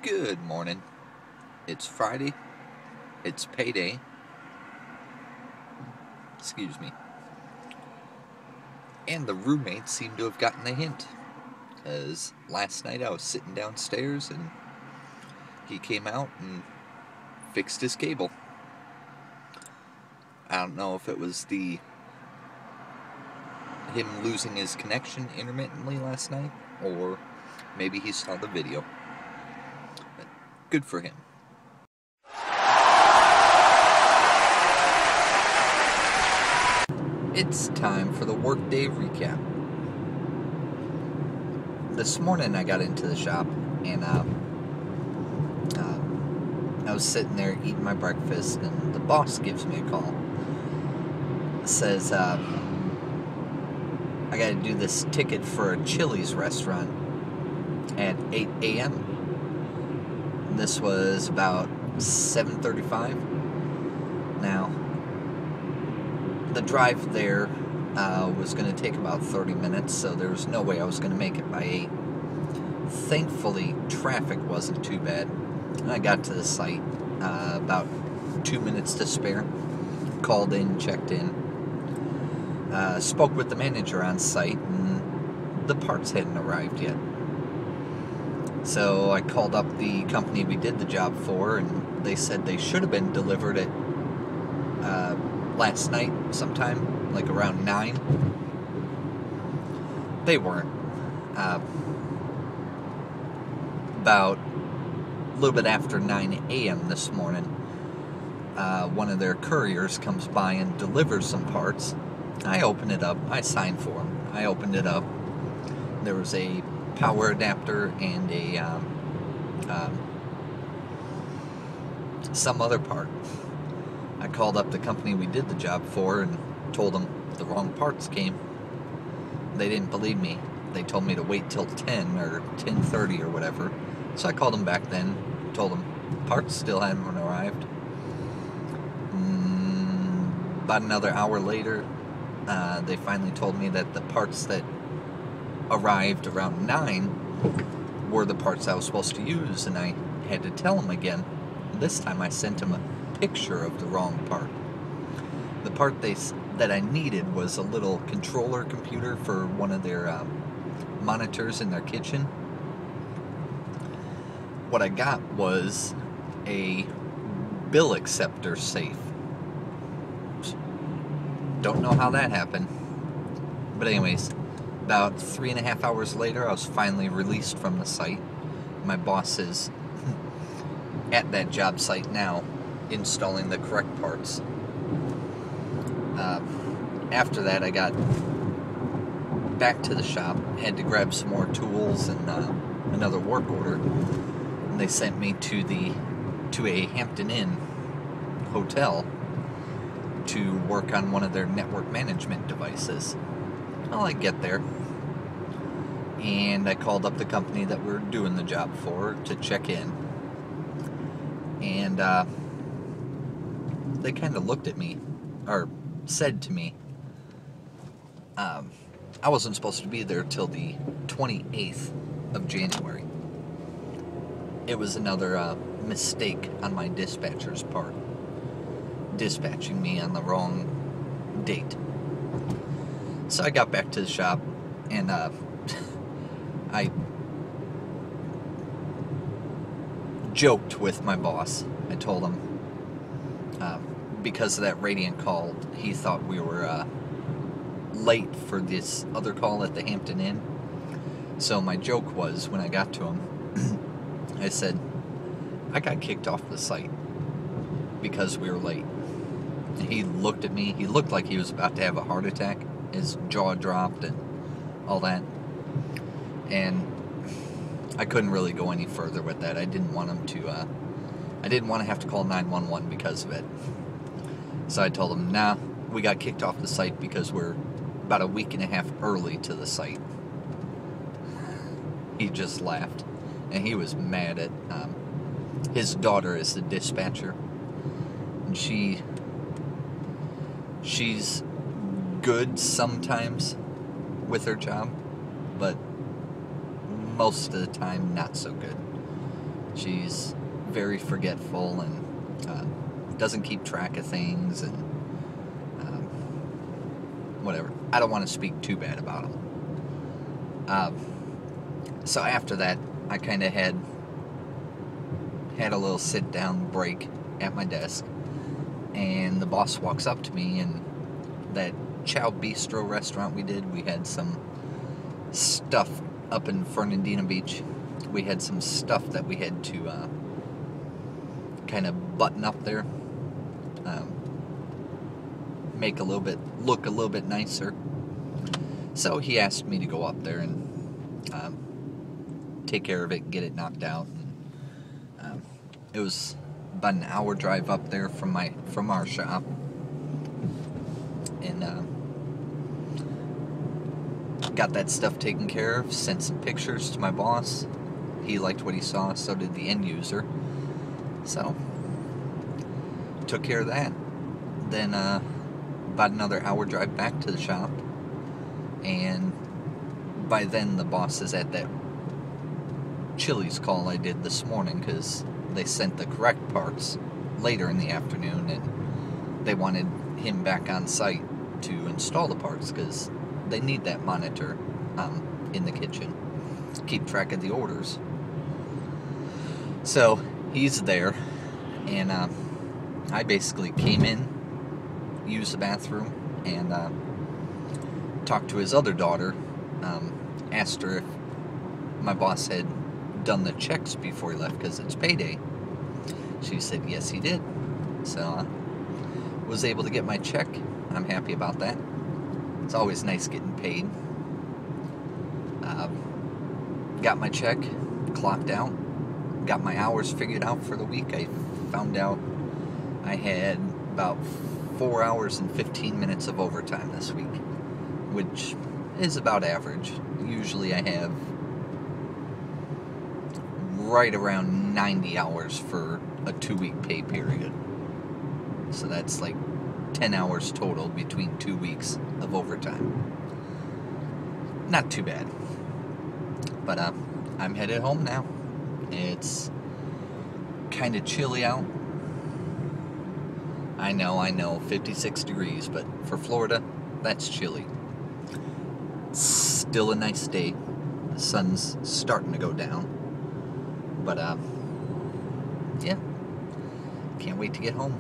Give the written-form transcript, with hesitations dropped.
Good morning. It's Friday. It's payday. Excuse me. And the roommates seem to have gotten the hint. Because last night I was sitting downstairs and he came out and fixed his cable. I don't know if it was him losing his connection intermittently last night, or maybe he saw the video. But good for him. It's time for the workday recap. This morning I got into the shop and I was sitting there eating my breakfast, and the boss gives me a call. Says, I gotta do this ticket for a Chili's restaurant at 8 a.m. This was about 7:35. Now, the drive there was going to take about 30 minutes, so there was no way I was going to make it by 8. Thankfully, traffic wasn't too bad. I got to the site about 2 minutes to spare. Called in, checked in. Spoke with the manager on site, and the parts hadn't arrived yet. So I called up the company we did the job for, and they said they should have been delivered at last night sometime, like around 9. They weren't. About a little bit after 9 a.m. this morning, one of their couriers comes by and delivers some parts. I open it up. I signed for them. I opened it up. There was a power adapter and a some other part. I called up the company we did the job for and told them the wrong parts came. They didn't believe me. They told me to wait till 10 or 10:30 or whatever. So I called them back then, told them parts still hadn't arrived. About another hour later, they finally told me that the parts that arrived around 9 were the parts I was supposed to use, and I had to tell them again. This time I sent them a picture of the wrong part. The part that I needed was a little controller computer for one of their monitors in their kitchen. What I got was a bill acceptor safe. Don't know how that happened. But anyways, about 3.5 hours later, I was finally released from the site. My boss is at that job site now, installing the correct parts. After that, I got back to the shop, had to grab some more tools and another work order. And they sent me to a Hampton Inn hotel to work on one of their network management devices. Well, I get there, and I called up the company that we're doing the job for to check in. And they kind of looked at me, or said to me, I wasn't supposed to be there till the 28th of January. It was another mistake on my dispatcher's part, dispatching me on the wrong date. So I got back to the shop, and I joked with my boss. I told him, because of that Radiant call, he thought we were late for this other call at the Hampton Inn. So my joke was, when I got to him, I said, I got kicked off the site because we were late. And he looked at me. He looked like he was about to have a heart attack. His jaw dropped and all that. And I couldn't really go any further with that. I didn't want him to, I didn't want to have to call 911 because of it. So I told him, nah, we got kicked off the site because we're about a week and a half early to the site. He just laughed. And he was mad at, his daughter is the dispatcher. And she's good sometimes with her job, but most of the time not so good. She's very forgetful and doesn't keep track of things and whatever. I don't want to speak too bad about them. So after that, I kind of had a little sit-down break at my desk, and the boss walks up to me, and that Chow Bistro restaurant we had some stuff up in Fernandina Beach. We had some stuff that we had to kind of button up there, make look a little bit nicer. So he asked me to go up there and take care of it, get it knocked out. And, it was about an hour drive up there from our shop, and got that stuff taken care of. Sent some pictures to my boss. He liked what he saw. So did the end user. So took care of that. Then about another hour drive back to the shop, and by then the boss is at that Chili's call I did this morning, because they sent the correct parts later in the afternoon, and they wanted him back on site to install the parts, because they need that monitor in the kitchen, keep track of the orders. So he's there, and I basically came in, used the bathroom, and talked to his other daughter, asked her if my boss had done the checks before he left, because it's payday. She said yes, he did. So I was able to get my check. I'm happy about that. It's always nice getting paid. Got my check, clocked out, got my hours figured out for the week. I found out I had about 4 hours and 15 minutes of overtime this week, which is about average. Usually I have right around 90 hours for a 2-week pay period. So that's like 10 hours total between 2 weeks of overtime. Not too bad. But I'm headed home now. It's kind of chilly out. I know, 56 degrees, but for Florida, that's chilly. Still a nice day. The sun's starting to go down. But, yeah. Can't wait to get home.